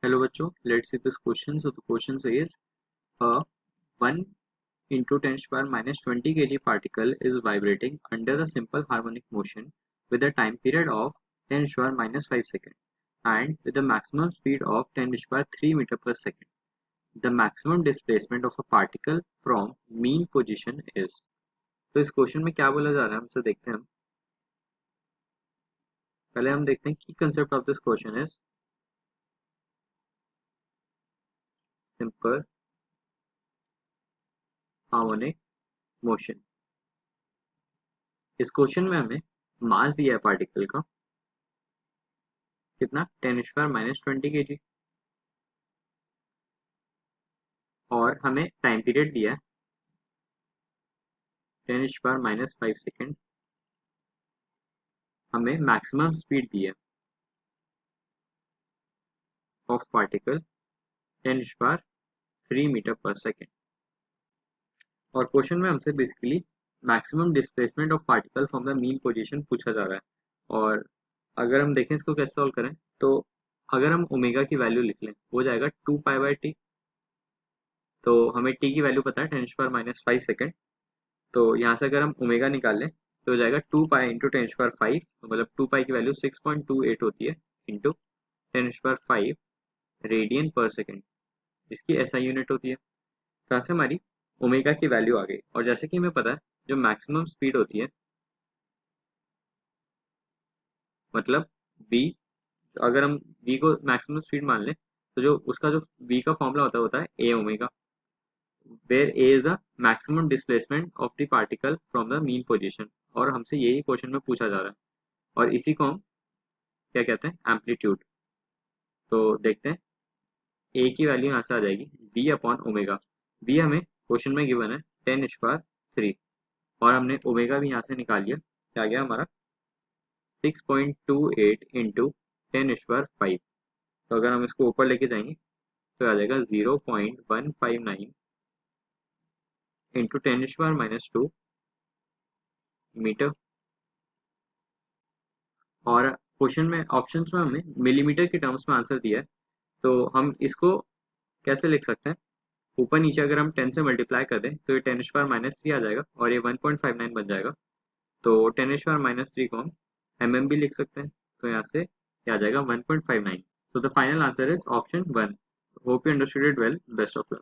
Hello बच्चों, let's see this question. So the question says a 1 into 10 to the power minus 20 kg particle is vibrating under a simple harmonic motion with a time period of 10 to the power minus 5 seconds and with a maximum speed of 10 to the power 3 meter per second. The maximum displacement of a particle from mean position is. तो इस question में क्या बोला जा रहा है हमसे देखते हैं हम पहले हम देखते हैं की concept of this question is simple harmonic motion. इस क्वेश्चन में हमें मास दिया है पार्टिकल का कितना 10 स्क्वायर माइनस 20 kg और हमें टाइम पीरियड दिया है 10 स्क्वायर माइनस 5 सेकेंड। हमें मैक्सिमम स्पीड दी है ऑफ पार्टिकल 10 स्क्वायर 3 मीटर पर सेकेंड और क्वेश्चन में हमसे basically maximum displacement of particle from the mean position पूछा जा रहा है। और अगर हम देखें इसको कैसे सॉल्व करें तो अगर हम ओमेगा की वैल्यू लिख लें हो जाएगा 2 पाई/t। तो हमें टी की वैल्यू पता है 10 स्क्वायर माइनस 5 सेकेंड। तो यहाँ से अगर हम ओमेगा निकाल लें तो हो जाएगा 2 पाई इंटू 10 स्क्वायर 5, मतलब 2 पाई की वैल्यू 6.28 होती है इंटू 10 स्क्वायर 5 रेडियन पर सेकेंड, इसकी एसआई यूनिट होती है। तो यहाँ से हमारी ओमेगा की वैल्यू आ गई। और जैसे कि हमें पता है जो मैक्सिमम स्पीड होती है मतलब v, अगर हम v को मैक्सिमम स्पीड मान लें तो जो उसका जो v का फॉर्मूला होता है a omega, where a is the maximum displacement of the particle from the mean position। और हमसे यही क्वेश्चन में पूछा जा रहा है और इसी को हम क्या कहते हैं एम्पलीट्यूड। तो देखते हैं a की वैल्यू यहाँ से आ जाएगी v अपॉन ओमेगा। v हमें क्वेश्चन में गिवन है 10 स्क्वायर 3 और हमने ओमेगा भी यहाँ से निकाल लिया, क्या गया हमारा 6.28 इंटू 10 स्क्वायर 5। तो अगर हम इसको ऊपर लेके जाएंगे तो आ जाएगा 0.159 इंटू 10 स्क्वायर माइनस 2 मीटर। और क्वेश्चन में ऑप्शंस में हमने मिलीमीटर के टर्म्स में आंसर दिया है। तो हम इसको कैसे लिख सकते हैं, ऊपर नीचे अगर हम 10 से मल्टीप्लाई कर दें तो ये 10 स्क्वायर माइनस 3 आ जाएगा और ये 1.59 बन जाएगा। तो 10 स्क्वायर माइनस 3 को हम mm भी लिख सकते हैं। तो यहाँ से क्या आ जाएगा 1.59। So the final answer is option 1। Hope you understood it well. Best of luck.